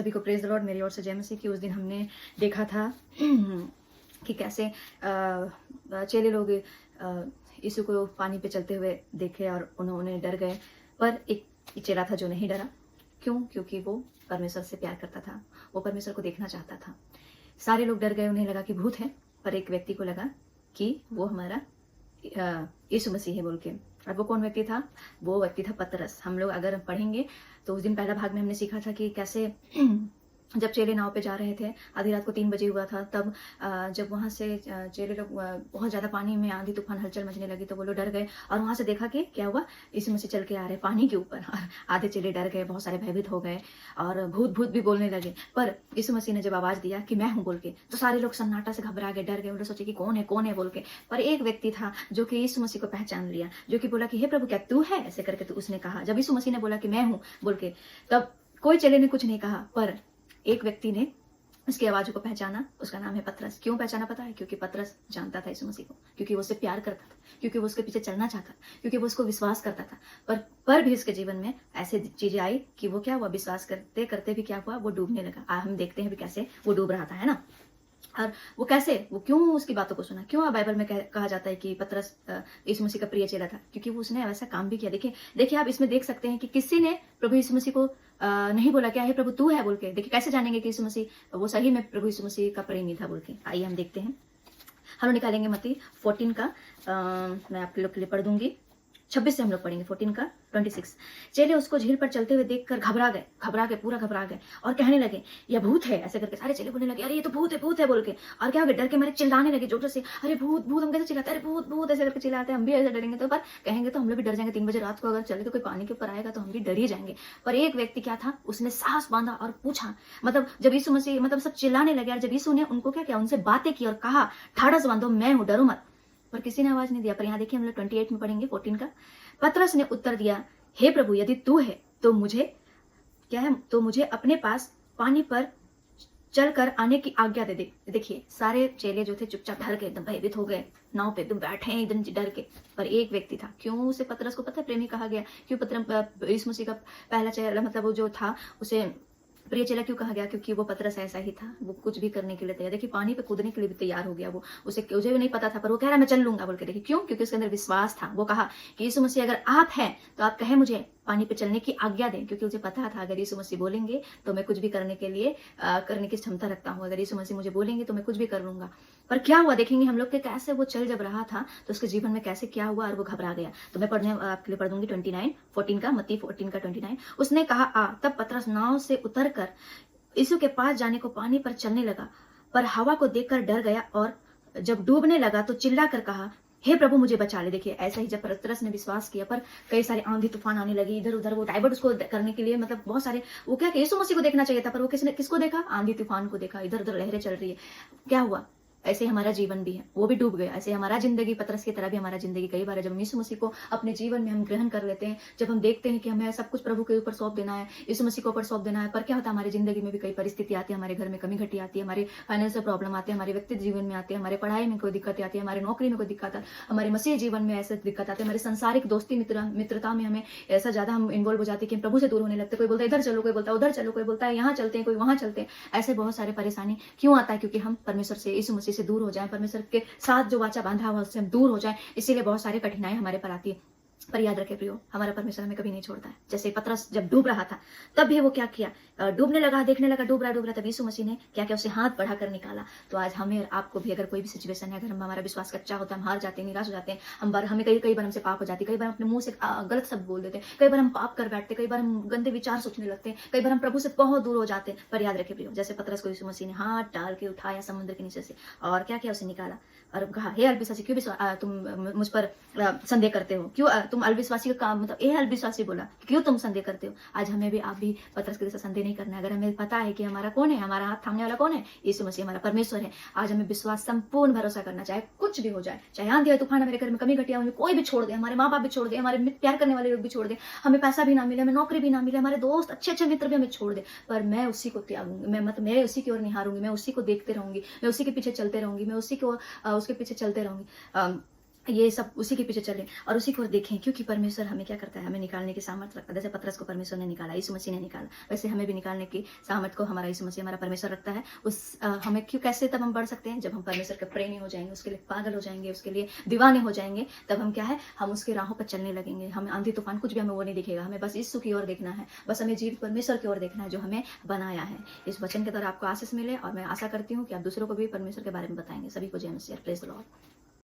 सभी को praise the Lord. मेरी ओर से जय मसीह की। उस दिन हमने देखा था कि कैसे चेले लोग यीशु को पानी पे चलते हुए देखे और उन्होंने डर गए, पर एक चेला था जो नहीं डरा। क्यों? क्योंकि वो परमेश्वर से प्यार करता था, वो परमेश्वर को देखना चाहता था। सारे लोग डर गए, उन्हें लगा कि भूत है, पर एक व्यक्ति को लगा कि वो हमारा यीशु मसीह है बोल के। और वो कौन व्यक्ति था? वो व्यक्ति था पतरस। हम लोग अगर पढ़ेंगे तो उस दिन पहला भाग में हमने सीखा था कि कैसे जब चेले नाव पे जा रहे थे, आधी रात को 3 बजे हुआ था, तब जब वहां से चेले लोग बहुत ज्यादा पानी में आंधी तूफान हलचल मचने लगी तो वो लोग डर गए और वहां से देखा कि क्या हुआ, यीशु मसीह चल के आ रहे पानी के ऊपर। आधे चेले डर गए, बहुत सारे भयभीत हो गए और भूत भूत भी बोलने लगे। पर यीशु मसीह ने जब आवाज दिया कि मैं हूं बोल के, तो सारे लोग सन्नाटा से घबरा गए, डर गए। उन्होंने सोचे कि कौन है बोल के। पर एक व्यक्ति था जो कि यीशु मसीह को पहचान लिया, जो कि बोला कि हे प्रभु क्या तू है, ऐसे करके तो उसने कहा। जब यीशु मसीह ने बोला कि मैं हूं बोल के, तब कोई चेले ने कुछ नहीं कहा, पर एक व्यक्ति ने उसकी आवाज को पहचाना। उसका नाम है पतरस। क्यों पहचाना पता है? क्योंकि पतरस जानता था यीशु मसीह को, क्योंकि वो उससे प्यार करता था, क्योंकि वो उसके पीछे चलना चाहता, क्योंकि वो उसको विश्वास करता था। पर भी उसके जीवन में ऐसे चीजें आई कि वो क्या हुआ, विश्वास करते करते भी क्या हुआ, वो डूबने लगा। हम देखते हैं भी कैसे वो डूब रहा था, है ना। और वो कैसे, वो क्यों उसकी बातों को सुना? क्यों बाइबल में कहा जाता है कि पतरस यीशु मसीह का प्रिय चेला था? क्योंकि वो उसने वैसा काम भी किया। देखिए आप इसमें देख सकते हैं कि किसी ने प्रभु यीशु मसीह को नहीं बोला क्या है प्रभु तू है बोल के। देखिए कैसे जानेंगे कि यीशु मसीह वो सही में प्रभु यीशु मसीह का प्रेमी था बोल के। आइए हम देखते हैं। हम लोग निकालेंगे मत्ती 14 का, मैं आपके लोग के लिए पढ़ दूंगी। 26 से हम लोग पढ़ेंगे 14 का 26। चेले उसको झील पर चलते हुए देखकर घबरा गए, पूरा घबरा गए और कहने लगे यह भूत है, ऐसे करके सारे चेले बोलने लगे अरे ये तो भूत है बोल के। और क्या हो गया, डर के मारे चिल्लाने लगे जोर से, अरे भूत भूत। हम कैसे चिल्लाते, अरे भूत भूत ऐसे करके चिल्लाते हैं। हम भी ऐसे डरेंगे तो, पर कहेंगे तो हम लोग भी डर जाएंगे। 3 बजे रात को अगर चले तो कोई पानी के ऊपर आएगा तो हम भी डर ही जाएंगे। पर एक व्यक्ति क्या था, उसने साहस बांधा और पूछा। मतलब जब यीशु मसीह सब चिल्लाने लगे और जब यीशु ने उनको क्या किया, उनसे बातें की और कहा ठाड़स बांधो, मैं हूं, डरो मत। पर किसी ने आवाज नहीं दिया। पर यहाँ देखिए हम लोग 28 में पढ़ेंगे 14 का। पतरस ने उत्तर दिया, हे प्रभु यदि तू है तो मुझे क्या है, तो मुझे अपने पास पानी पर चलकर आने की आज्ञा दे दे। देखिए सारे चेले जो थे चुपचाप डर के एकदम भयभीत हो गए, नाव पे एकदम बैठे हैं एकदम डर के। पर एक व्यक्ति था, क्यों उसे पतरस को पता है प्रेमी कहा गया? क्यों पतरस यीशु मसीह का पहला चेला, मतलब वो जो था उसे प्रिय चेला क्यों कहा गया? क्योंकि वो पतरस ऐसा ही था, वो कुछ भी करने के लिए तैयार। देखिए पानी पे कूदने के लिए भी तैयार हो गया वो। उसे भी नहीं पता था, पर वो कह रहा मैं चल लूंगा बोल के। देखिए क्यों? क्योंकि उसके अंदर विश्वास था। वो कहा कि यीशु मसीह अगर आप हैं तो आप कहे मुझे पानी पे चलने की आज्ञा दें, क्योंकि उसे पता था अगर यीशु मसीह बोलेंगे तो मैं कुछ भी करने के लिए करने की क्षमता रखता हूँ। अगर यीशु मसीह मुझे बोलेंगे तो मैं कुछ भी कर लूंगा। पर क्या हुआ देखेंगे हम लोग के, कैसे वो चल जब रहा था तो उसके जीवन में कैसे क्या हुआ और वो घबरा गया। तो मैं आपके लिए पढ़ दूंगी 14 का, मत्ती 14 का 29। उसने कहा आ। तब पतरस नाव से उतर कर यीशु के पास जाने को पानी पर चलने लगा, पर हवा को देखकर डर गया और जब डूबने लगा तो चिल्ला कर कहा हे प्रभु मुझे बचा ले। देखिए ऐसा ही जब पतरस ने विश्वास किया, पर कई सारे आंधी तूफान आने लगी इधर उधर। वो डाइवर्ट उसको करने के लिए, मतलब बहुत सारे, वो क्या यीशु मसीह को देखना चाहिए था, पर वो किसको देखा? आंधी तूफान को देखा, इधर उधर लहरें चल रही है। क्या हुआ? ऐसे हमारा जीवन भी है, वो भी डूब गया। ऐसे हमारा जिंदगी पतरस की तरह भी हमारा जिंदगी कई बार जब यीशु मसीह को अपने जीवन में हम ग्रहण कर लेते हैं, जब हम देखते हैं कि हमें सब कुछ प्रभु के ऊपर सौंप देना है, यीशु मसीह के ऊपर सौंप देना है, पर क्या होता है हमारी जिंदगी में भी कई परिस्थिति आती है, हमारे घर में कमी घटी आती है, हमारे फाइनेंशियल प्रॉब्लम आती है, हमारे व्यक्तिगत जीवन में आती है, हमारे पढ़ाई में कोई दिक्कत आती है, हमारे नौकरी में कोई दिक्कत आती है, हमारे मसीह जीवन में ऐसे दिक्कत आती है, हमारे संसारिक दोस्ती मित्रता में हमें ऐसा ज्यादा हम इन्वॉल्व हो जाते हैं कि हम प्रभु से दूर होने लगते। कोई बोलता है इधर चलो, कोई बोलता है उधर चलो, कोई बोलता है यहाँ चलते हैं, कोई वहां चलते हैं। ऐसे बहुत सारे परेशानी क्यों आता है? क्योंकि हम परमेश्वर से, यीशु मसीह से दूर हो जाए, परमेश्वर के साथ जो वाचा बांधा हुआ उससे हम दूर हो जाए, इसीलिए बहुत सारी कठिनाई हमारे पर आती है। पर याद रखे प्रियो, हमारा परमेश्वर हमें कभी नहीं छोड़ता है। जैसे पतरस जब डूब रहा था तब भी वो क्या किया, डूबने लगा, देखने लगा डूब रहा, तब यीशु मसीह ने क्या किया, उसे हाथ बढ़ा कर निकाला। तो आज हमें आपको भी अगर कोई भी सिचुएशन है, अगर हमारा विश्वास कच्चा होता है, हम हार जाते हैं, निराश हो जाते हैं, हमें कई बार हमसे पाप हो जाती है, कई बार अपने मुंह से गलत शब्द बोल देते हैं, कई बार हम पाप कर बैठते, कई बार हम गंदे विचार सोचने लगते हैं, कई बार हम प्रभु से बहुत दूर हो जाते हैं। पर याद रखे प्रियो, जैसे पतरस को यीशु मसीह ने हाथ डाल के उठाया समुद्र के नीचे से और क्या किया, उसे निकाला और कहा हे अल्पविश्वासी, क्यों तुम मुझ पर संदेह करते हो? क्यों तुम अल्पविश्वासी का मतलब ए अल्पविश्वासी बोला, क्यों तुम संदेह करते हो? आज हमें भी, आप भी पतरस के जैसा संदेह नहीं करना है। अगर हमें पता है कि हमारा कौन है, हमारा हाथ थामने वाला कौन है, यीशु मसीह हमारा परमेश्वर है। आज हमें विश्वास, संपूर्ण भरोसा करना, चाहे कुछ भी हो जाए, चाहे आंधी तूफान हमारे घर में कमी घटिया, हमें कोई भी छोड़ दे, हमारे माँ बाप भी छोड़ दे, हमारे प्यार करने वाले लोग भी छोड़ दे, हमें पैसा भी ना मिले, हमें नौकरी भी ना मिले, हमारे दोस्त अच्छे मित्र भी हमें छोड़ दे, पर मैं उसी को त्यागूंगी, मैं उसी की ओर निहारूंगी, मैं उसी को देखते रहूंगी, मैं उसी के पीछे चलते रहूंगी, मैं उसी को उसके पीछे चलते रहूंगी। ये सब उसी के पीछे चलें और उसी को देखें, क्योंकि परमेश्वर हमें क्या करता है, हमें निकालने की सामर्थ रखता है। जैसे पतरस को परमेश्वर ने निकाला, यीशु मसीह ने निकाला, वैसे हमें भी निकालने की सामर्थ को हमारा यीशु मसीह, हमारा परमेश्वर रखता है। हमें क्यों, कैसे तब हम बढ़ सकते हैं, जब हम परमेश्वर के प्रेमी हो जाएंगे, उसके लिए पागल हो जाएंगे, उसके लिए दीवाने हो जाएंगे, तब हम क्या है, हम उसके राहों पर चलने लगेंगे। हमें आंधी तूफान कुछ भी हमें वो नहीं दिखेगा, हमें बस यीशु की ओर देखना है, बस हमें जीवित परमेश्वर की ओर देखना है जो हमें बनाया है। इस वचन के द्वारा आपको आशीष मिले और मैं आशा करती हूँ कि आप दूसरों को भी परमेश्वर के बारे में बताएंगे। सभी को जय मसीह, प्रेज द लॉर्ड।